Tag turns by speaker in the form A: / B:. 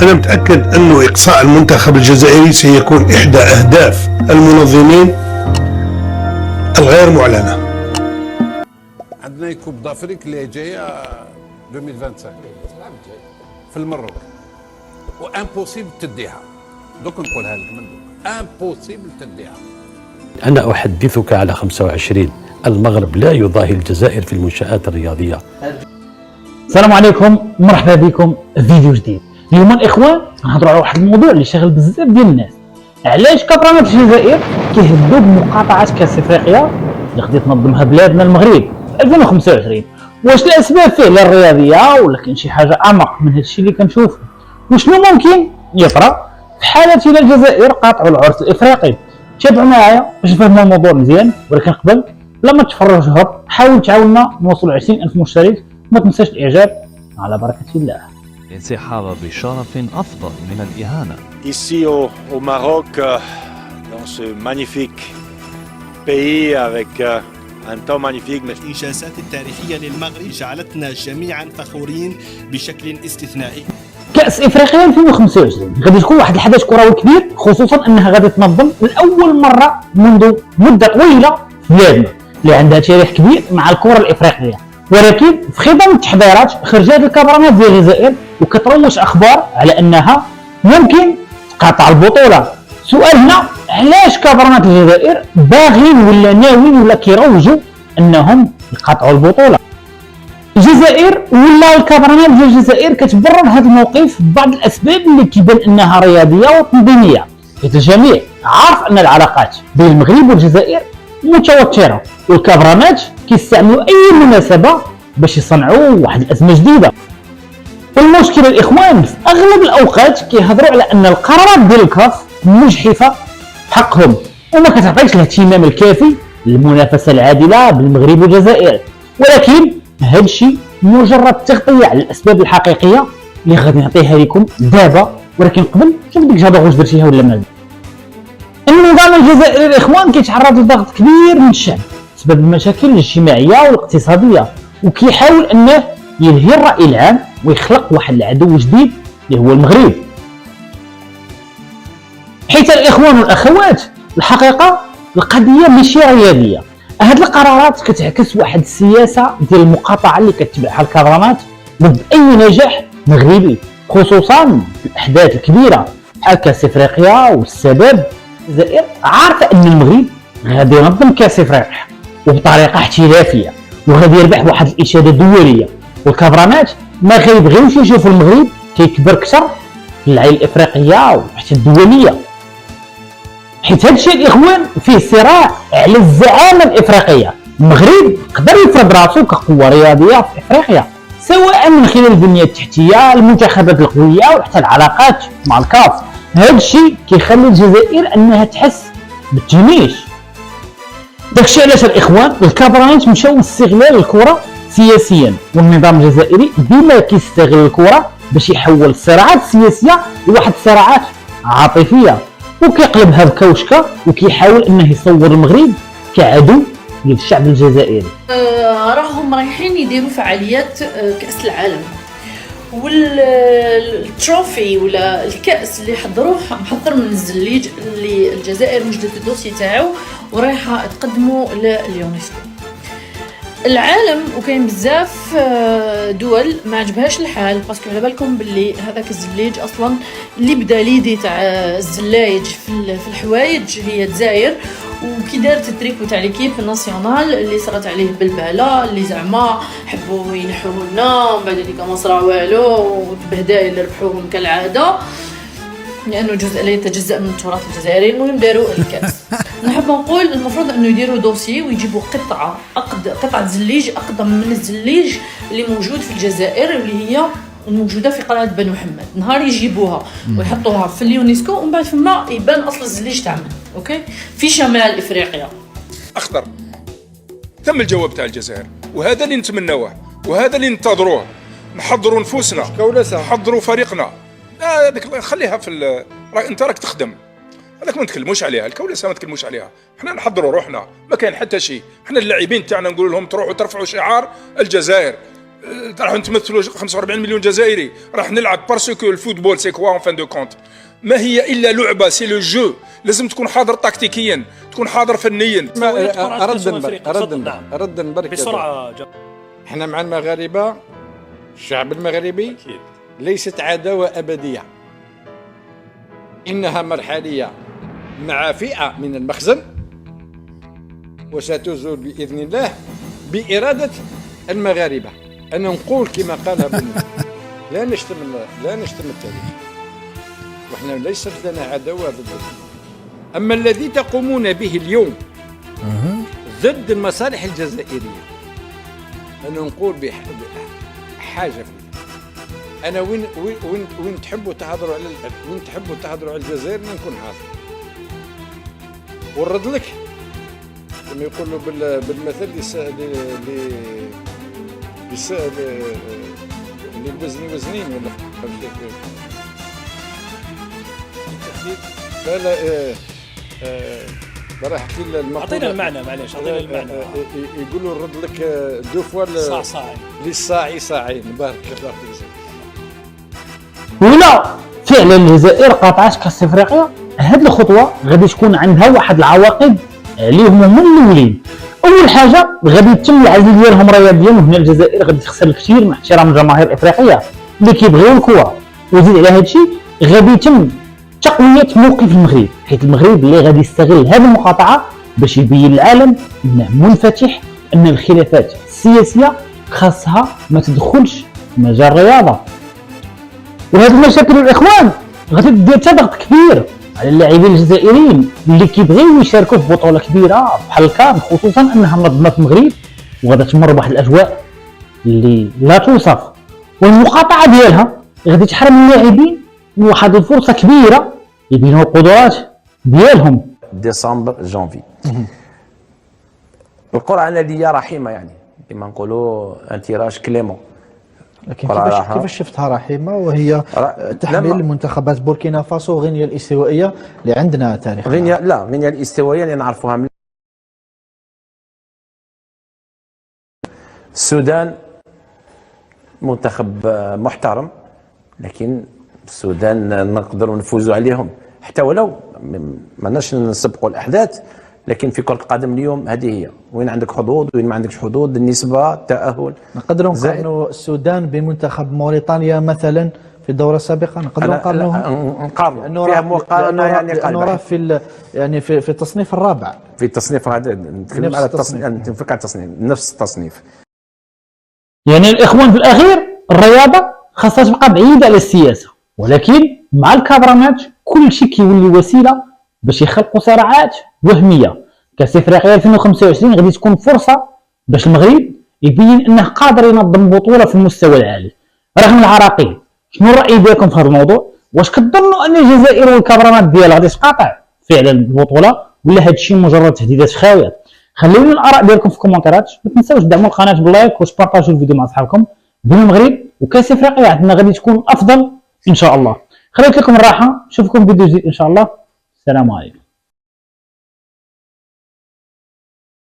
A: أنا متأكد أنه إقصاء المنتخب الجزائري سيكون إحدى أهداف المنظمين الغير معلنة.
B: عندنا كوب دافريك اللي جايه 2025 في المغرب، وامبوسيبل تديها. دوك نقولها لك من دوك، امبوسيبل تديها.
C: أنا أحدثك على 25. المغرب لا يضاهي الجزائر في المنشآت الرياضية.
D: السلام عليكم، مرحبا بكم في فيديو جديد. اليوم الاخوان غنهضروا على واحد الموضوع اللي شاغل بزاف ديال الناس. علاش كابرانات الجزائر كيهدوا بمقاطعه كاس افريقيا اللي غادي تنظمها بلادنا المغرب في 2025؟ واش الاسباب فيه الرياضيه ولا كاين شي حاجه اعمق من هذا الشيء اللي كنشوفه؟ وشنو ممكن يطرا في حاله الى الجزائر قاطعوا العرس الافريقي؟ تابعوا معايا باش نفهموا الموضوع مزيان، ولكن قبل لما تفرج هبط حاول تعاوننا نوصل 20,000 مشترك. ما تنساش الاعجاب على بركه الله.
E: انسحاب بشرف أفضل من الإهانة.
F: Ici au Maroc, dans ce magnifique pays avec un temps magnifique.
G: الإنجازات التاريخية للمغرب جعلتنا جميعا فخورين بشكل استثنائي.
D: كأس إفريقيا 2025 غادي تكون واحد الحدث كروي كبير، خصوصا أنها غادي تنظم لأول مرة منذ مدة طويلة في بلادنا اللي عندها تاريخ كبير مع الكرة الإفريقية. ولكن في خضم التحضيرات خرجت الكابرانات ديال الجزائر وكتروج اخبار على انها ممكن تقاطع البطوله. سؤال هنا، علاش كابرانات الجزائر باغين ولا ناويين ولا كيروجوا انهم يقاطعوا البطوله؟ الجزائر ولا الكابرانات ديال الجزائر كتبرر هذا الموقف ببعض الاسباب اللي كيبان انها رياضيه وتنظيميه، حيت الجميع عارف ان العلاقات بين المغرب والجزائر متوتره، والكابرانات كيستعملوا اي مناسبه باش يصنعوا واحد الازمه جديده. والمشكله الاخوان في اغلب الاوقات كيهضروا على ان القرارات ديال الكاف مجحفه حقهم وما كتعطيش الاهتمام الكافي للمنافسه العادله بين المغرب والجزائر. ولكن هذا الشيء مجرد تغطيه على الاسباب الحقيقيه اللي غادي نعطيها لكم دابا. ولكن قبل شوف ديك الهضره واش درتيها ولا ما. النظام الجزائري الاخوان كيتعرض لضغط كبير من الشعب بسبب المشاكل الاجتماعيه والاقتصاديه، وكيحاول انه يلهي الراي العام ويخلق واحد العدو جديد اللي هو المغرب. حيت الاخوان والاخوات الحقيقه القضيه ماشي رياضيه، هاد القرارات كتعكس واحد السياسه ديال المقاطعه اللي كتبعها الكابرانات ضد اي نجاح مغربي، خصوصا في الاحداث الكبيره بحال كاس افريقيا. والسبب الجزائر عارفه ان المغرب غادي ينظم كاس افريقيا وبطريقه احترافيه وغادي يربح واحد الاشاده دوليه، والكابرانات ما كيبغيوش يشوفوا المغرب كيكبر اكثر في العين الافريقيه وحتى الدوليه. حيت هذا الشيء الاخوان فيه صراع على الزعامه الافريقيه. المغرب قدر يفرض راسو كقوه رياضيه في افريقيا، سواء من خلال البنيه التحتيه، المنتخبات القويه وحتى العلاقات مع الكاف. هذا الشيء كيخلي الجزائر انها تحس بالتهميش. داكشي علاش الاخوان الكابرانات مشاو لاستغلال الكره سياسيا، والنظام الجزائري ديما كيستغل الكره باش يحول الصراعات السياسيه لواحد الصراعات عاطفيه، وكيقلبها بكوشكه وكيحاول انه يصور المغرب كعدو للشعب الجزائري.
H: راهم رايحين يديروا فعاليات كأس العالم، والتروفي ولا الكأس اللي حضروه محضر من الزليج اللي الجزائر وجدت الدوسي تاعو ورايحه تقدمه لليونسكو. العالم وكاين بزاف دول ما عجبهاش الحال، باسكو على بالكم باللي هذاك الزليج اصلا اللي بدا ليدي تاع الزلايج في الحوايج هي الجزائر، وكي دارت التريكو تاع ليكيب ناسيونال اللي صرات عليه بالباله اللي زعما حبوا ينحوه لنا ومن بعد ديك ما صرا والو والبهدايل اللي ربحوهم كالعاده لانه جزء لا يتجزا من التراث الجزائري. المهم داروا الكاس. نحب نقول المفروض انه يديروا دوسي ويجيبوا قطعه زليج اقدم من الزليج اللي موجود في الجزائر واللي هي موجوده في قلعه بني محمد. نهار يجيبوها ويحطوها في اليونسكو ومن بعد فما يبان اصل الزليج تاعنا اوكي في شمال افريقيا.
I: اخضر تم الجواب تاع الجزائر، وهذا اللي نتمناوه وهذا اللي ننتظروه. نحضروا نفوسنا، نحضروا فريقنا. هذيك خليها في انت راك تخدم، هذاك ما نتكلموش عليها. الكولسه ما نتكلموش عليها، حنا نحضروا روحنا، ما كاين حتى شيء. حنا اللاعبين تاعنا نقول لهم تروحوا ترفعوا شعار الجزائر، راح نتمثلوا 45 مليون جزائري، راح نلعب باسكو الفوتبول سي كوا اون فان دو كونت، ما هي الا لعبه، سي لو جو. لازم تكون حاضر تكتيكيا، تكون حاضر فنيا.
J: ارد نبرك بسرعه. احنا مع المغاربه، الشعب المغربي ليست عداوه ابديه، انها مرحليه مع فئه من المخزن، وستزول باذن الله باراده المغاربه. انا نقول كما قال لا نشتم التاريخ، وإحنا ليست لنا عداوة ضد. أما الذي تقومون به اليوم ضد المصالح الجزائرية، أنا نقول بحاجة فيها. أنا وين تحبوا تهضروا على الجزائر أنا نكون حاضر ونرد لك كما يقولوا بالمثل اللي الوزني وزنين ولا لا راح احكي المقوله.
G: اعطينا المعنى معليش، اعطينا المعنى.
J: يقولوا نرد لك دو فوا للصاعي صاعين. بارك الله فيك.
D: ولا فعلا الجزائر قاطعت كاس افريقيا، هذه الخطوه غادي تكون عندها واحد العواقب عليهم هما الاولين. اول حاجه غادي يتم العزل ديالهم رياضيا، وهنا الجزائر غادي تخسر الكثير مع احترام الجماهير الافريقيه اللي كيبغيو الكره. وزيد على هذا الشيء غادي يتم تقويه موقف المغرب، حيث المغرب اللي غادي يستغل هذه المقاطعه باش يبين للعالم انه منفتح، ان الخلافات السياسيه خاصها ما تدخلش في مجال الرياضه. وهذه المشاكل الاخوان غادي دير ضغط كبير على اللاعبين الجزائريين اللي كيبغيو يشاركوا في بطوله كبيره بحال الكان، خصوصا انها منظمه في المغرب وغادي تمر بواحد الاجواء اللي لا توصف. والمقاطعه ديالها غادي تحرم اللاعبين من واحد الفرصه كبيره يبينوا القدرات ديالهم.
K: ديسمبر جانفي القرعه الناديه رحيمه، يعني كما نقولوا ان تيراج كليمون.
L: لكن كيفاش شفتها رحيمه وهي تحمل منتخبات بوركينا فاسو وغينيا الاستوائيه اللي عندنا تاريخ؟
K: غينيا الاستوائيه اللي نعرفوها من السودان منتخب محترم، لكن السودان نقدروا نفوزوا عليهم حتى ولو ماناش نسبقوا الاحداث. لكن في كرة القدم اليوم هذه هي، وين عندك حظوظ وين ما عندكش حظوظ، النسبة، التأهل.
L: نقدروا نقارنوا السودان بمنتخب موريتانيا مثلا في الدورة السابقة، نقدروا
K: نقارنوا فيها مقارنة يعني
L: نرى في التصنيف الرابع.
K: في التصنيف هذا نتكلم على التصنيف، نتفق على التصنيف نفس التصنيف.
D: يعني الاخوان في الاخير الرياضة خاصها تبقى بعيدة على السياسة، ولكن مع الكابرامات كل شيء كيولي وسيلة باش يخلقوا صراعات وهميه. كاس افريقيا 2025 غادي تكون فرصه باش المغرب يبين انه قادر ينظم بطوله في المستوى العالي رغم العراقيل. شنو الراي ديالكم في هذا الموضوع؟ واش كتظنوا ان الجزائر والكابرامات ديالها غادي تقاطع فعلا البطوله، ولا هذا الشيء مجرد تهديدات خاويه؟ خليونا الاراء ديالكم في الكومنتات، ما تنساوش تدعموا القناه باللايك وتبارطاجوا الفيديو مع اصحابكم. بين المغرب وكاس افريقيا عندنا غادي تكون افضل ان شاء الله. خليت لكم الراحه، نشوفكم فيديو جديد ان شاء الله. السلام عليكم.